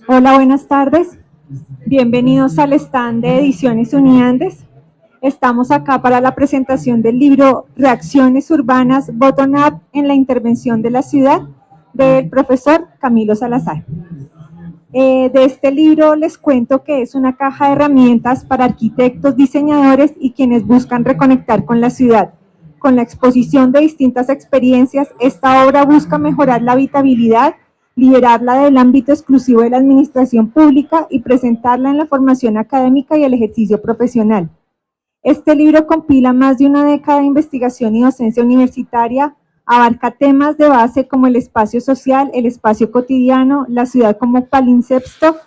Hola, buenas tardes. Bienvenidos al stand de Ediciones Uniandes. Estamos acá para la presentación del libro Reacciones Urbanas Bottom Up en la Intervención de la Ciudad del profesor Camilo Salazar. De este libro les cuento que es una caja de herramientas para arquitectos, diseñadores y quienes buscan reconectar con la ciudad. Con la exposición de distintas experiencias, esta obra busca mejorar la habitabilidad, liberarla del ámbito exclusivo de la administración pública y presentarla en la formación académica y el ejercicio profesional. Este libro compila más de una década de investigación y docencia universitaria, abarca temas de base como el espacio social, el espacio cotidiano, la ciudad como palimpsesto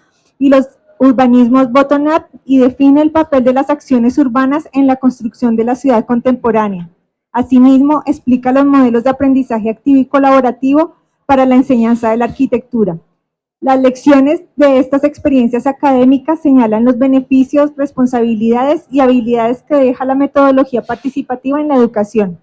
y los urbanismos bottom-up y define el papel de las acciones urbanas en la construcción de la ciudad contemporánea. Asimismo, explica los modelos de aprendizaje activo y colaborativo para la enseñanza de la arquitectura. Las lecciones de estas experiencias académicas señalan los beneficios, responsabilidades y habilidades que deja la metodología participativa en la educación.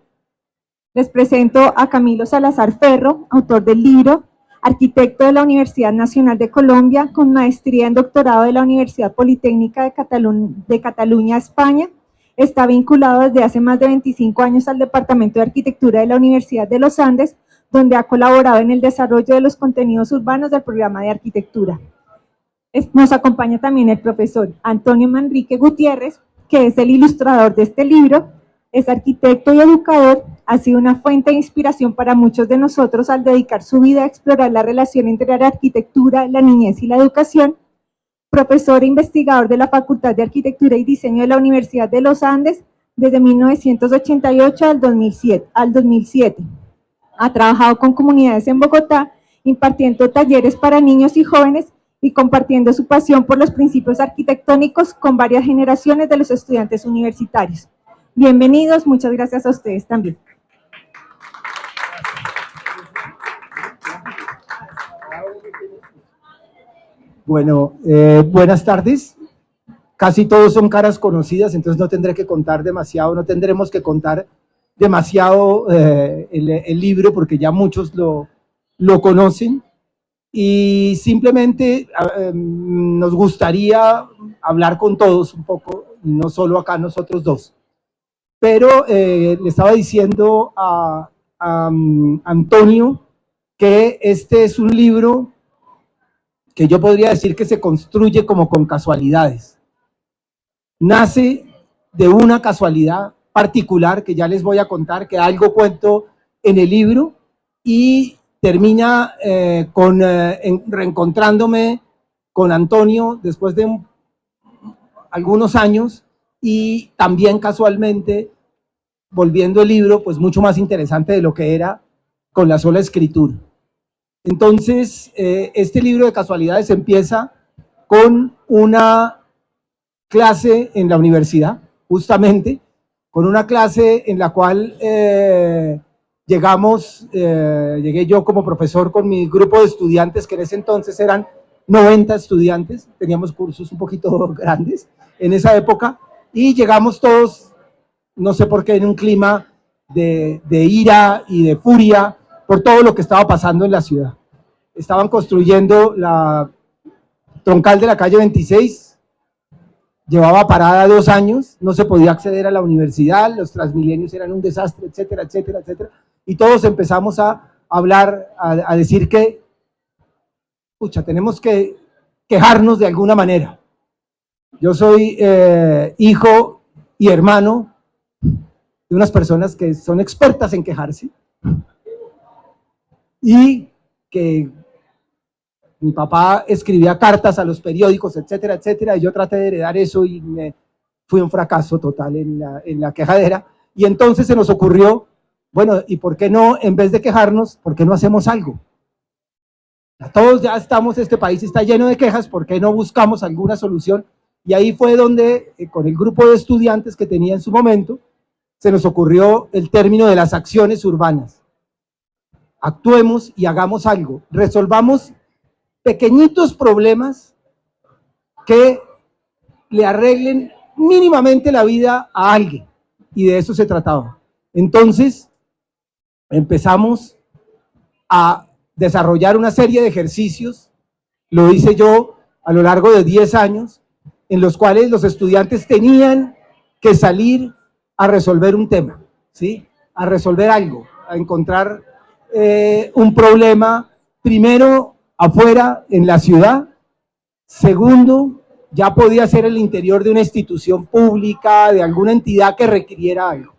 Les presento a Camilo Salazar Ferro, autor del libro, arquitecto de la Universidad Nacional de Colombia, con maestría en doctorado de la Universidad Politécnica de Cataluña, España. Está vinculado desde hace más de 25 años al Departamento de Arquitectura de la Universidad de los Andes, donde ha colaborado en el desarrollo de los contenidos urbanos del programa de arquitectura. Nos acompaña también el profesor Antonio Manrique Gutiérrez, que es el ilustrador de este libro, es arquitecto y educador, ha sido una fuente de inspiración para muchos de nosotros al dedicar su vida a explorar la relación entre la arquitectura, la niñez y la educación, profesor e investigador de la Facultad de Arquitectura y Diseño de la Universidad de los Andes desde 1988 al 2007. Ha trabajado con comunidades en Bogotá, impartiendo talleres para niños y jóvenes y compartiendo su pasión por los principios arquitectónicos con varias generaciones de los estudiantes universitarios. Bienvenidos, muchas gracias a ustedes también. Bueno, buenas tardes. Casi todos son caras conocidas, entonces no tendré que contar demasiado, no tendremos que contar demasiado el libro porque ya muchos lo conocen y simplemente nos gustaría hablar con todos un poco, no solo acá nosotros dos. Pero le estaba diciendo a Antonio que este es un libro que yo podría decir que se construye como con casualidades. Nace de una casualidad particular que ya les voy a contar, que algo cuento en el libro, y termina reencontrándome con Antonio después de algunos años, y también casualmente volviendo el libro pues mucho más interesante de lo que era con la sola escritura. Entonces, este libro de casualidades empieza con una clase en la universidad, justamente, con una clase en la cual llegué yo como profesor con mi grupo de estudiantes, que en ese entonces eran 90 estudiantes, teníamos cursos un poquito grandes en esa época, y llegamos todos, no sé por qué, en un clima de ira y de furia por todo lo que estaba pasando en la ciudad. Estaban construyendo la troncal de la calle 26, llevaba parada 2 años, no se podía acceder a la universidad, los Transmilenios eran un desastre, etcétera, etcétera, etcétera. Y todos empezamos a hablar, a decir que, pucha, tenemos que quejarnos de alguna manera. Yo soy hijo y hermano de unas personas que son expertas en quejarse y que mi papá escribía cartas a los periódicos, etcétera, etcétera, y yo traté de heredar eso y fui un fracaso total en la quejadera. Y entonces se nos ocurrió, bueno, ¿y por qué no, en vez de quejarnos, por qué no hacemos algo? Todos ya estamos, este país está lleno de quejas, ¿por qué no buscamos alguna solución? Y ahí fue donde, con el grupo de estudiantes que tenía en su momento, se nos ocurrió el término de las acciones urbanas. Actuemos y hagamos algo, resolvamos pequeñitos problemas que le arreglen mínimamente la vida a alguien, y de eso se trataba. Entonces empezamos a desarrollar una serie de ejercicios, lo hice yo a lo largo de 10 años, en los cuales los estudiantes tenían que salir a resolver un tema, ¿sí? A resolver algo, a encontrar un problema, primero afuera, en la ciudad, segundo, ya podía ser el interior de una institución pública, de alguna entidad que requiriera algo.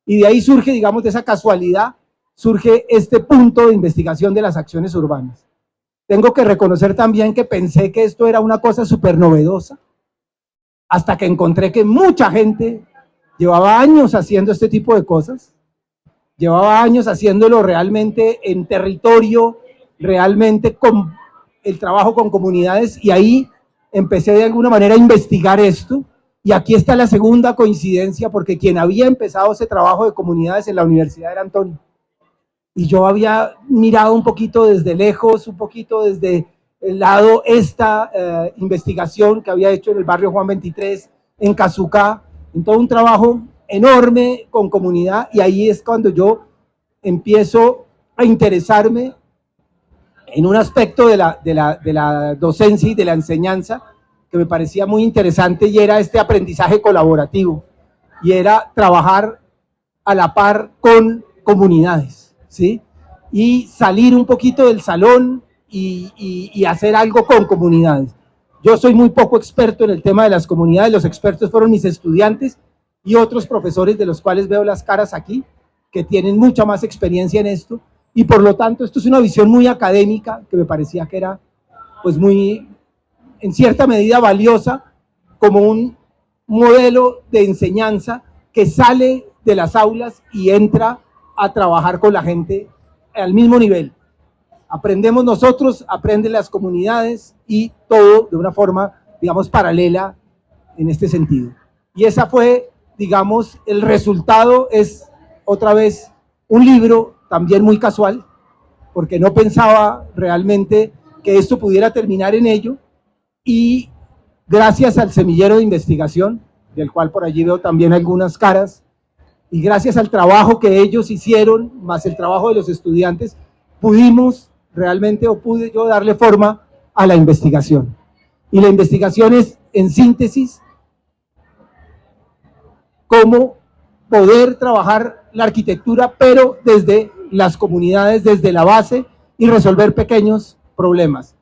Y de ahí surge, digamos, de esa casualidad, surge este punto de investigación de las acciones urbanas. Tengo que reconocer también que pensé que esto era una cosa súper novedosa, hasta que encontré que mucha gente llevaba años haciendo este tipo de cosas, llevaba años haciéndolo realmente en territorio, realmente con el trabajo con comunidades, y ahí empecé de alguna manera a investigar esto, y aquí está la segunda coincidencia, porque quien había empezado ese trabajo de comunidades en la universidad era Antonio, y yo había mirado un poquito desde lejos, un poquito desde el lado esta investigación que había hecho en el barrio Juan 23, en Cazucá, en todo un trabajo enorme con comunidad, y ahí es cuando yo empiezo a interesarme en un aspecto de la docencia y de la enseñanza que me parecía muy interesante, y era este aprendizaje colaborativo, y era trabajar a la par con comunidades, ¿sí? Y salir un poquito del salón y hacer algo con comunidades. Yo soy muy poco experto en el tema de las comunidades, los expertos fueron mis estudiantes y otros profesores de los cuales veo las caras aquí, que tienen mucha más experiencia en esto, y por lo tanto esto es una visión muy académica que me parecía que era pues muy, en cierta medida valiosa, como un modelo de enseñanza que sale de las aulas y entra a trabajar con la gente al mismo nivel. Aprendemos nosotros, aprenden las comunidades, y todo de una forma, digamos, paralela en este sentido. Y esa fue, digamos, el resultado. Es otra vez un libro también muy casual, porque no pensaba realmente que esto pudiera terminar en ello, y gracias al semillero de investigación, del cual por allí veo también algunas caras, y gracias al trabajo que ellos hicieron, más el trabajo de los estudiantes, pudimos realmente, o pude yo darle forma a la investigación. Y la investigación es, en síntesis, cómo poder trabajar la arquitectura, pero desde las comunidades, desde la base, y resolver pequeños problemas.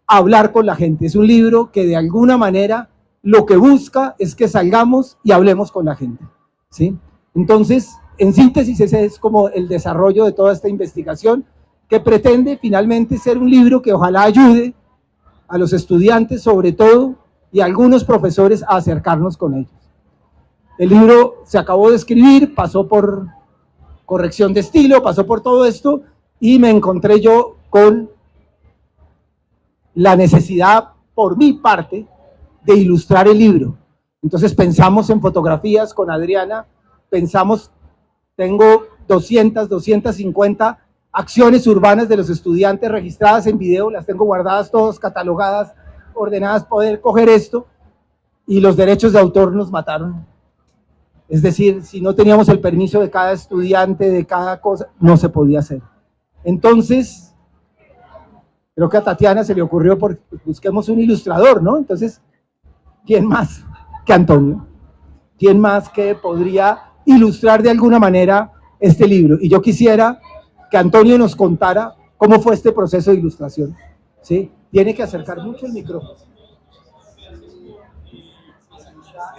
Hablar con la gente. Es un libro que de alguna manera lo que busca es que salgamos y hablemos con la gente, ¿sí? Entonces, en síntesis, ese es como el desarrollo de toda esta investigación, que pretende finalmente ser un libro que ojalá ayude a los estudiantes sobre todo, y a algunos profesores a acercarnos con ellos. El libro se acabó de escribir, pasó por corrección de estilo, pasó por todo esto, y me encontré yo con la necesidad, por mi parte, de ilustrar el libro. Entonces pensamos en fotografías con Adriana, pensamos, tengo 200, 250 acciones urbanas de los estudiantes registradas en video, las tengo guardadas todas, catalogadas, ordenadas, poder coger esto, y los derechos de autor nos mataron. Es decir, si no teníamos el permiso de cada estudiante, de cada cosa, no se podía hacer. Entonces, creo que a Tatiana se le ocurrió, porque busquemos un ilustrador, ¿no? Entonces, ¿quién más que Antonio? ¿Quién más que podría ilustrar de alguna manera este libro? Y yo quisiera que Antonio nos contara cómo fue este proceso de ilustración, ¿sí? Tiene que acercar mucho el micrófono.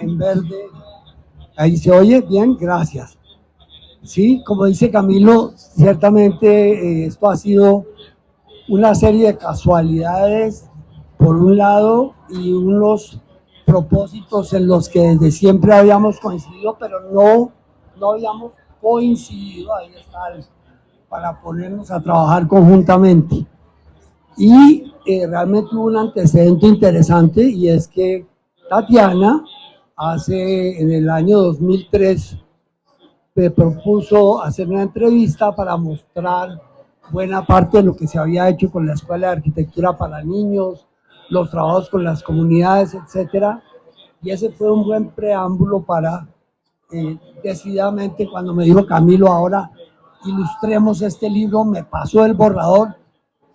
En verde, ahí se oye bien, gracias. Sí, como dice Camilo, ciertamente esto ha sido una serie de casualidades, por un lado, y unos propósitos en los que desde siempre habíamos coincidido, pero no habíamos coincidido, ahí está, para ponernos a trabajar conjuntamente. Y realmente hubo un antecedente interesante, y es que Tatiana, en el año 2003, me propuso hacer una entrevista para mostrar buena parte de lo que se había hecho con la Escuela de Arquitectura para Niños, los trabajos con las comunidades, etcétera. Y ese fue un buen preámbulo para, decididamente, cuando me dijo Camilo, ahora ilustremos este libro, me pasó el borrador,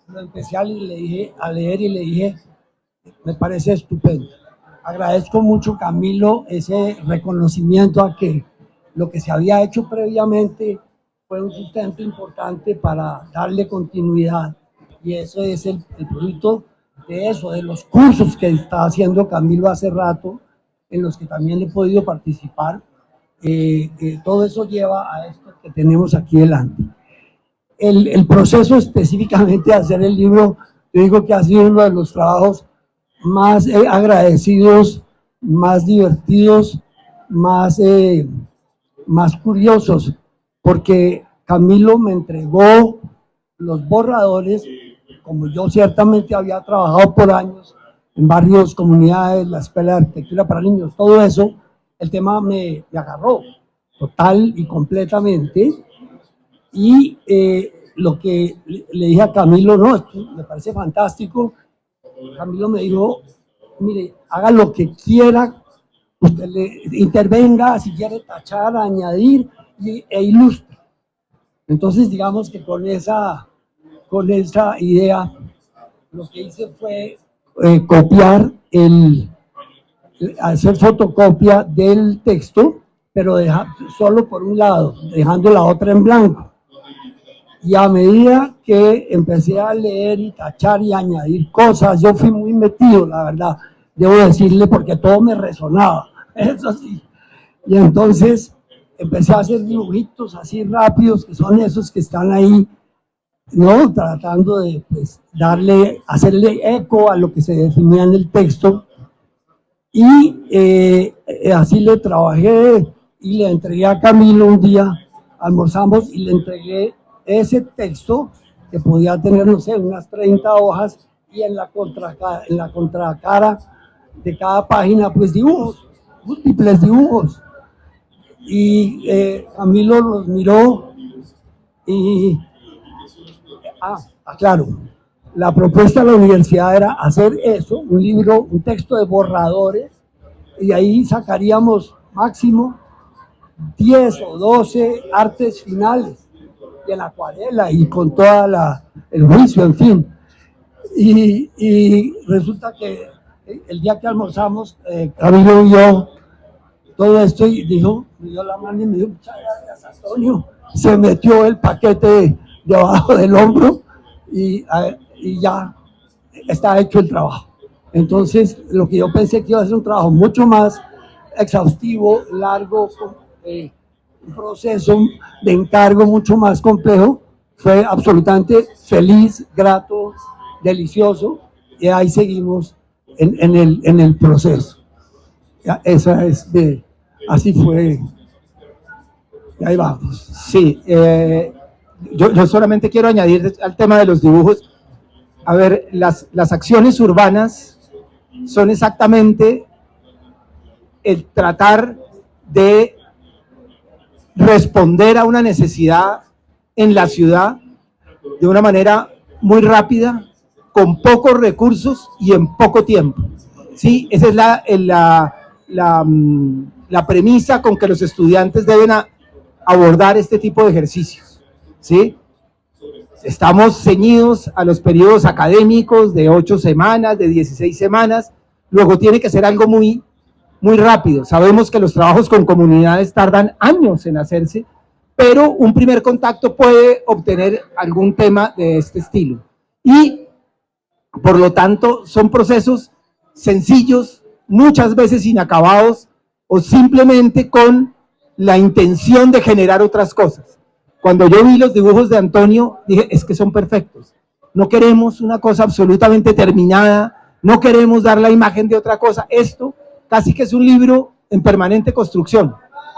lo empecé a leer y le dije, me parece estupendo. Agradezco mucho, Camilo, ese reconocimiento a que lo que se había hecho previamente fue un sustento importante para darle continuidad. Y eso es el producto de eso, de los cursos que está haciendo Camilo hace rato, en los que también he podido participar. Todo eso lleva a esto que tenemos aquí delante. El proceso específicamente de hacer el libro, yo digo que ha sido uno de los trabajos más agradecidos, más divertidos, más curiosos, porque Camilo me entregó los borradores, como yo ciertamente había trabajado por años en varios comunidades, la Escuela de Arquitectura para Niños, todo eso, el tema me agarró total y completamente. Y lo que le dije a Camilo, no, esto me parece fantástico. Camilo me dijo, mire, haga lo que quiera, usted intervenga, si quiere tachar, añadir e ilustre. Entonces, digamos que con esa idea, lo que hice fue copiar, hacer fotocopia del texto, pero solo por un lado, dejando la otra en blanco. Y a medida que empecé a leer y tachar y añadir cosas, yo fui muy metido, la verdad, debo decirle, porque todo me resonaba, eso sí. Y entonces empecé a hacer dibujitos así rápidos, que son esos que están ahí, ¿no? Tratando de pues, hacerle eco a lo que se definía en el texto. Y así le trabajé y le entregué a Camilo un día, almorzamos y le entregué ese texto que podía tener, no sé, unas 30 hojas y en la contracara de cada página, pues dibujos, múltiples dibujos. Y Camilo los miró y, claro, la propuesta de la universidad era hacer eso, un libro, un texto de borradores, y ahí sacaríamos máximo 10 o 12 artes finales, y en acuarela y con toda el juicio, en fin. Y resulta que el día que almorzamos, Camilo vio todo esto y dijo, me dio la mano y me dijo, muchas gracias, Antonio. Se metió el paquete debajo del hombro y ya está hecho el trabajo. Entonces, lo que yo pensé que iba a ser un trabajo mucho más exhaustivo, largo, un proceso de encargo mucho más complejo, fue absolutamente feliz, grato, delicioso, y ahí seguimos en el proceso. Así fue, y ahí vamos. Sí, yo solamente quiero añadir al tema de los dibujos. A ver, las acciones urbanas son exactamente el tratar de responder a una necesidad en la ciudad de una manera muy rápida, con pocos recursos y en poco tiempo. ¿Sí? Esa es la premisa con que los estudiantes deben abordar este tipo de ejercicios. ¿Sí? Estamos ceñidos a los periodos académicos de 8 semanas, de 16 semanas, luego tiene que ser algo muy rápido. Sabemos que los trabajos con comunidades tardan años en hacerse, pero un primer contacto puede obtener algún tema de este estilo. Y, por lo tanto, son procesos sencillos, muchas veces inacabados, o simplemente con la intención de generar otras cosas. Cuando yo vi los dibujos de Antonio, dije, es que son perfectos. No queremos una cosa absolutamente terminada, no queremos dar la imagen de otra cosa. Esto casi que es un libro en permanente construcción,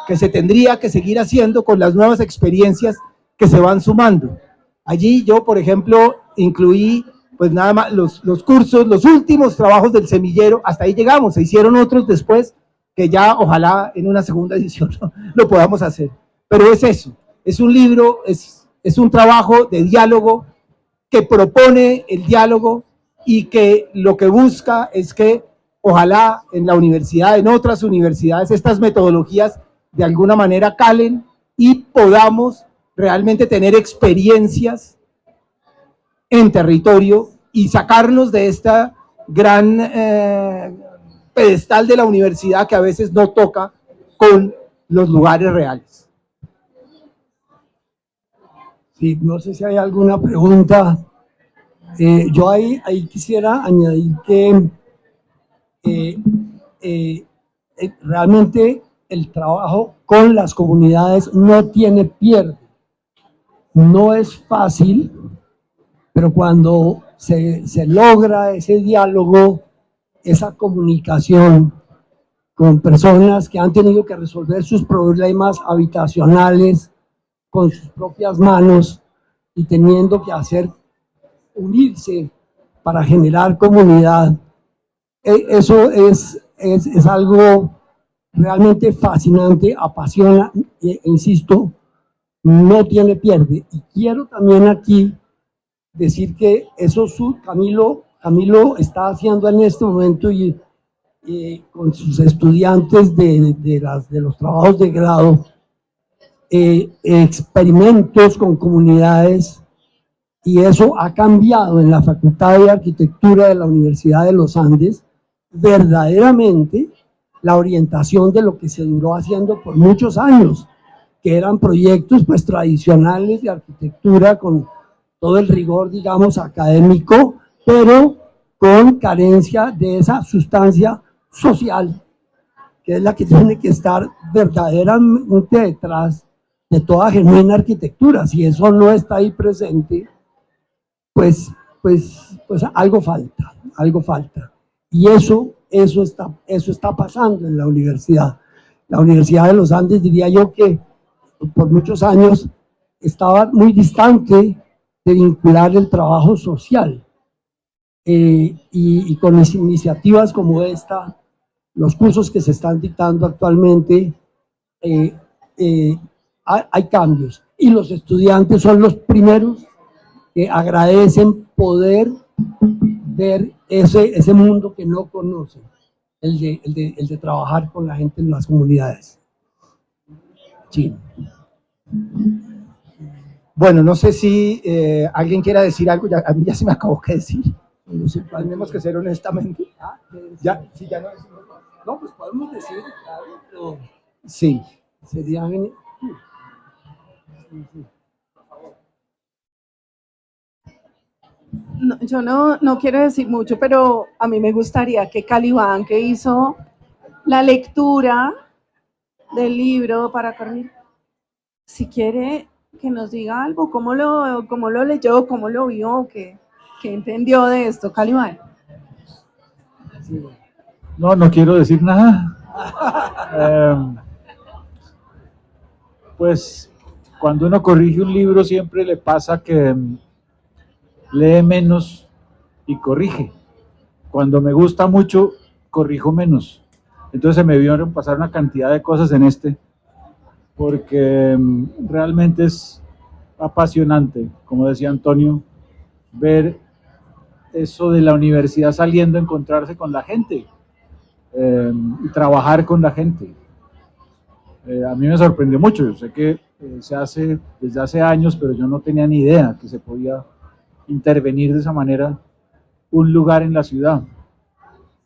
que se tendría que seguir haciendo con las nuevas experiencias que se van sumando. Allí yo, por ejemplo, incluí pues nada más los cursos, los últimos trabajos del semillero, hasta ahí llegamos, se hicieron otros después, que ya ojalá en una segunda edición lo podamos hacer. Pero es eso, es un libro, es un trabajo de diálogo que propone el diálogo y que lo que busca es que ojalá en la universidad, en otras universidades, estas metodologías de alguna manera calen y podamos realmente tener experiencias en territorio y sacarnos de esta gran pedestal de la universidad que a veces no toca con los lugares reales. Sí, no sé si hay alguna pregunta. Yo ahí quisiera añadir que realmente el trabajo con las comunidades no tiene pierde. No es fácil, pero cuando se logra ese diálogo, esa comunicación con personas que han tenido que resolver sus problemas habitacionales con sus propias manos y teniendo que unirse para generar comunidad, eso es algo realmente fascinante, apasiona, e insisto, no tiene pierde. Y quiero también aquí decir que eso Camilo está haciendo en este momento y con sus estudiantes de los trabajos de grado, experimentos con comunidades, y eso ha cambiado en la Facultad de Arquitectura de la Universidad de los Andes verdaderamente la orientación de lo que se duró haciendo por muchos años, que eran proyectos pues tradicionales de arquitectura con todo el rigor, digamos, académico, pero con carencia de esa sustancia social, que es la que tiene que estar verdaderamente detrás de toda genuina arquitectura. Si eso no está ahí presente, pues algo falta, algo falta. Y eso está pasando en la universidad. La Universidad de los Andes, diría yo que por muchos años estaba muy distante de vincular el trabajo social. Y con las iniciativas como esta, los cursos que se están dictando actualmente, hay cambios. Y los estudiantes son los primeros que agradecen poder ver ese mundo que no conocen, el de trabajar con la gente en las comunidades. Sí. Bueno, no sé si alguien quiera decir algo, a mí ya se me acabó que decir. Tenemos que ser honestamente. Ya, sí, ya no decimos. No, pues podemos decir, claro, pero sí. Sería... No, yo no quiero decir mucho, pero a mí me gustaría que Calibán, que hizo la lectura del libro para corregir, si quiere que nos diga algo, cómo lo leyó, cómo lo vio, qué entendió de esto, Calibán. No quiero decir nada. Pues cuando uno corrige un libro siempre le pasa que lee menos y corrige. Cuando me gusta mucho, corrijo menos. Entonces se me vieron pasar una cantidad de cosas en porque realmente es apasionante, como decía Antonio, ver eso de la universidad saliendo, encontrarse con la gente y trabajar con la gente. A mí me sorprendió mucho, yo sé que se hace desde hace años, pero yo no tenía ni idea que se podía intervenir de esa manera un lugar en la ciudad.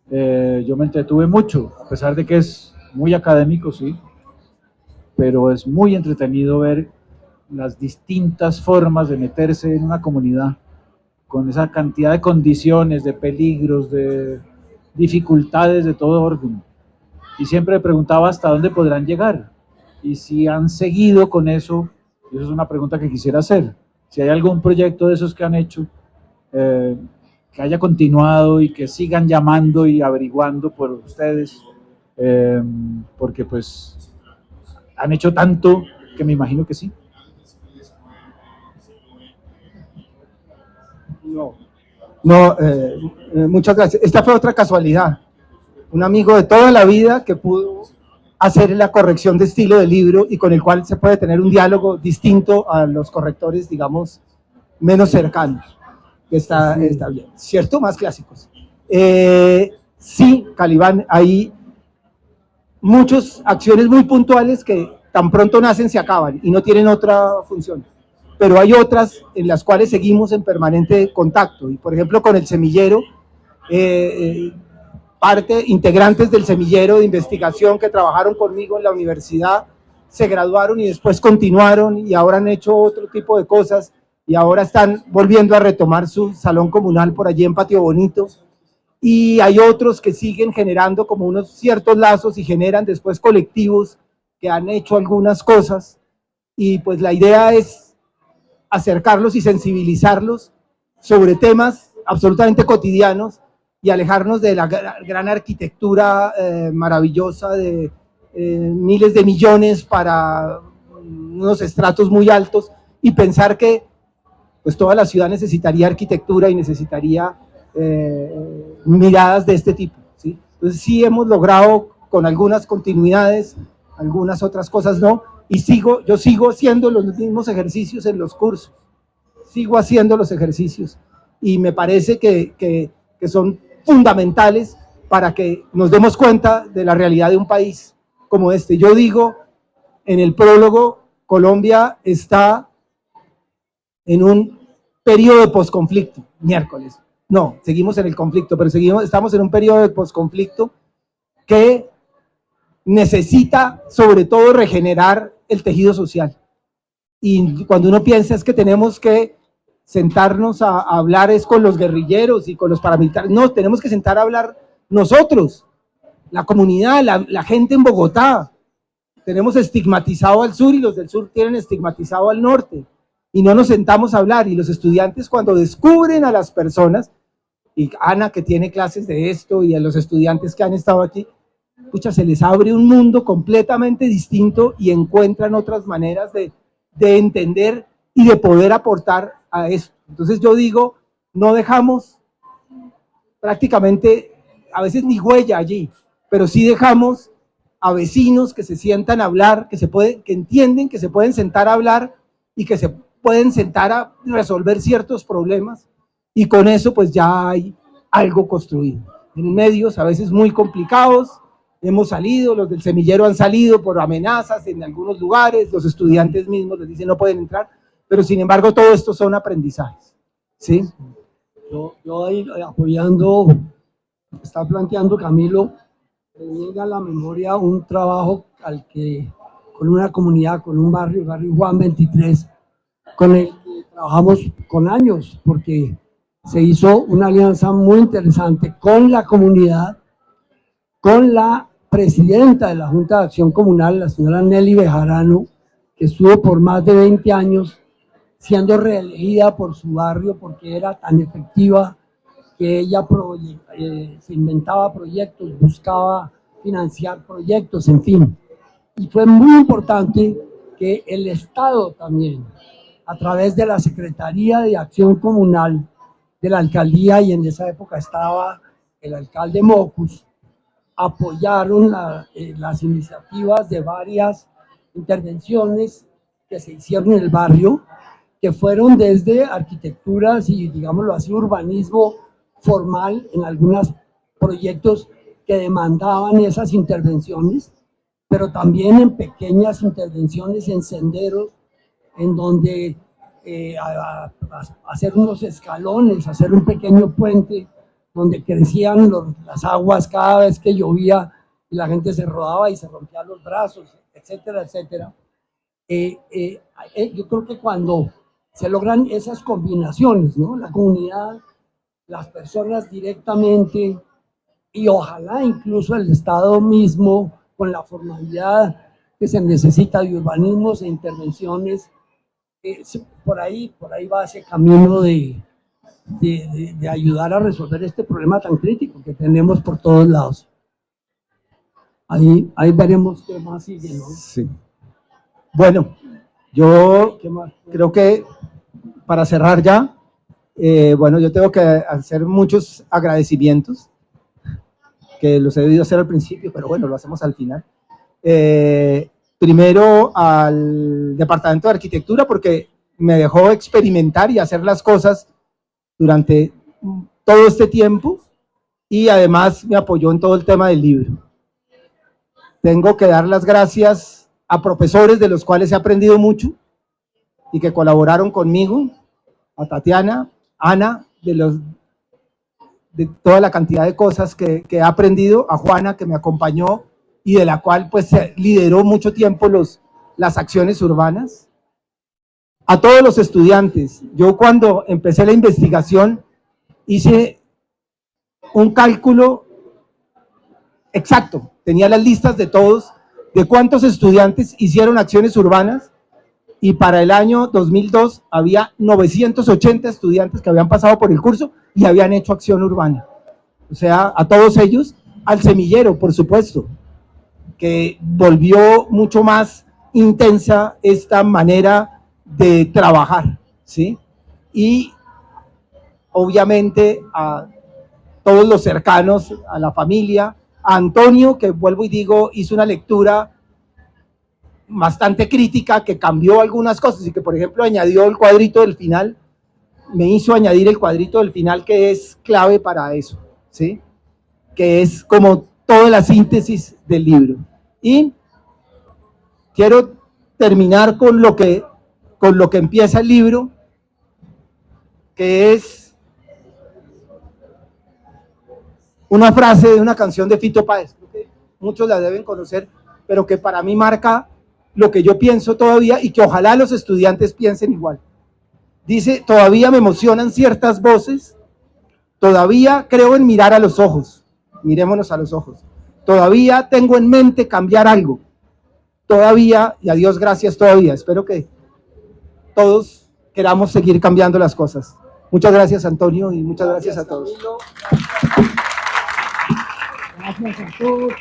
Yo me entretuve mucho, a pesar de que es muy académico, sí, pero es muy entretenido ver las distintas formas de meterse en una comunidad con esa cantidad de condiciones, de peligros, de dificultades de todo orden. Y siempre me preguntaba hasta dónde podrán llegar y si han seguido con eso. Eso es una pregunta que quisiera hacer. Si hay algún proyecto de esos que han hecho, que haya continuado y que sigan llamando y averiguando por ustedes, porque pues han hecho tanto que me imagino que sí. No, muchas gracias. Esta fue otra casualidad. Un amigo de toda la vida que pudo hacer la corrección de estilo del libro y con el cual se puede tener un diálogo distinto a los correctores, digamos, menos cercanos. Está bien, ¿cierto? Más clásicos. Sí, Calibán, hay muchas acciones muy puntuales que tan pronto nacen se acaban y no tienen otra función. pero hay otras en las cuales seguimos en permanente contacto, y por ejemplo con el semillero, integrantes del semillero de investigación que trabajaron conmigo en la universidad, se graduaron y después continuaron y ahora han hecho otro tipo de cosas y ahora están volviendo a retomar su salón comunal por allí en Patio Bonito, y hay otros que siguen generando como unos ciertos lazos y generan después colectivos que han hecho algunas cosas, y pues la idea es acercarlos y sensibilizarlos sobre temas absolutamente cotidianos y alejarnos de la gran arquitectura maravillosa de miles de millones para unos estratos muy altos, y pensar que pues toda la ciudad necesitaría arquitectura y necesitaría miradas de este tipo, ¿sí? Entonces sí hemos logrado con algunas continuidades, algunas otras cosas no, y yo sigo haciendo los mismos ejercicios en los cursos, sigo haciendo los ejercicios, y me parece que son fundamentales para que nos demos cuenta de la realidad de un país como este. Yo digo, en el prólogo, Colombia está en un periodo de posconflicto, miércoles. No, seguimos en el conflicto, pero estamos en un periodo de posconflicto que necesita sobre todo regenerar el tejido social. Y cuando uno piensa es que tenemos que sentarnos a hablar es con los guerrilleros y con los paramilitares, no, tenemos que sentar a hablar nosotros, la comunidad, la gente en Bogotá. Tenemos estigmatizado al sur y los del sur tienen estigmatizado al norte, y no nos sentamos a hablar, y los estudiantes cuando descubren a las personas, y Ana que tiene clases de esto, y a los estudiantes que han estado aquí, pucha, se les abre un mundo completamente distinto y encuentran otras maneras de entender y de poder aportar a esto. Entonces yo digo, no dejamos prácticamente, a veces ni huella allí, pero sí dejamos a vecinos que se sientan a hablar, que entienden que se pueden sentar a hablar y que se pueden sentar a resolver ciertos problemas, y con eso pues ya hay algo construido. En medios a veces muy complicados, hemos salido, los del semillero han salido por amenazas en algunos lugares, los estudiantes mismos les dicen no pueden entrar, pero sin embargo todo esto son aprendizajes, ¿sí? Yo ahí apoyando, está planteando Camilo, me llega a la memoria un trabajo con una comunidad, con un barrio Juan 23, con el que trabajamos con años, porque se hizo una alianza muy interesante con la comunidad, con la presidenta de la Junta de Acción Comunal, la señora Nelly Bejarano, que estuvo por más de 20 años siendo reelegida por su barrio porque era tan efectiva que ella se inventaba proyectos, buscaba financiar proyectos, en fin. Y fue muy importante que el Estado también, a través de la Secretaría de Acción Comunal de la Alcaldía, y en esa época estaba el alcalde Mocus, apoyaron las iniciativas de varias intervenciones que se hicieron en el barrio, que fueron desde arquitecturas y, digámoslo así, urbanismo formal en algunos proyectos que demandaban esas intervenciones, pero también en pequeñas intervenciones en senderos, en donde hacer unos escalones, hacer un pequeño puente donde crecían las aguas cada vez que llovía y la gente se rodaba y se rompía los brazos, etcétera, etcétera. Yo creo que cuando se logran esas combinaciones, ¿no? La comunidad, las personas directamente, y ojalá incluso el Estado mismo, con la formalidad que se necesita de urbanismos e intervenciones, por ahí va ese camino de ayudar a resolver este problema tan crítico que tenemos por todos lados. Ahí veremos qué más sigue, ¿no? Sí. Bueno, yo creo que para cerrar ya, bueno, yo tengo que hacer muchos agradecimientos, que los he debido hacer al principio, pero bueno, lo hacemos al final. Primero al Departamento de Arquitectura, porque me dejó experimentar y hacer las cosas durante todo este tiempo, y además me apoyó en todo el tema del libro. Tengo que dar las gracias a profesores de los cuales he aprendido mucho, y que colaboraron conmigo, a Tatiana, Ana, de toda la cantidad de cosas que he aprendido, a Juana, que me acompañó y de la cual pues lideró mucho tiempo las acciones urbanas, a todos los estudiantes. Yo cuando empecé la investigación hice un cálculo exacto, tenía las listas de todos, de cuántos estudiantes hicieron acciones urbanas, y para el año 2002 había 980 estudiantes que habían pasado por el curso y habían hecho acción urbana. O sea, a todos ellos, al semillero, por supuesto, que volvió mucho más intensa esta manera de trabajar, ¿sí? Y obviamente a todos los cercanos, a la familia, a Antonio, que vuelvo y digo, hizo una lectura bastante crítica, que cambió algunas cosas y que, por ejemplo, añadió el cuadrito del final, me hizo añadir el cuadrito del final, que es clave para eso, ¿sí? Que es como toda la síntesis del libro. Y quiero terminar con lo que empieza el libro, que es una frase de una canción de Fito Páez, que muchos la deben conocer, pero que para mí marca lo que yo pienso todavía y que ojalá los estudiantes piensen igual. Dice: todavía me emocionan ciertas voces, todavía creo en mirar a los ojos, mirémonos a los ojos, todavía tengo en mente cambiar algo, todavía, y a Dios gracias todavía, espero que todos queramos seguir cambiando las cosas. Muchas gracias, Antonio, y muchas gracias a todos. Gracias a todos.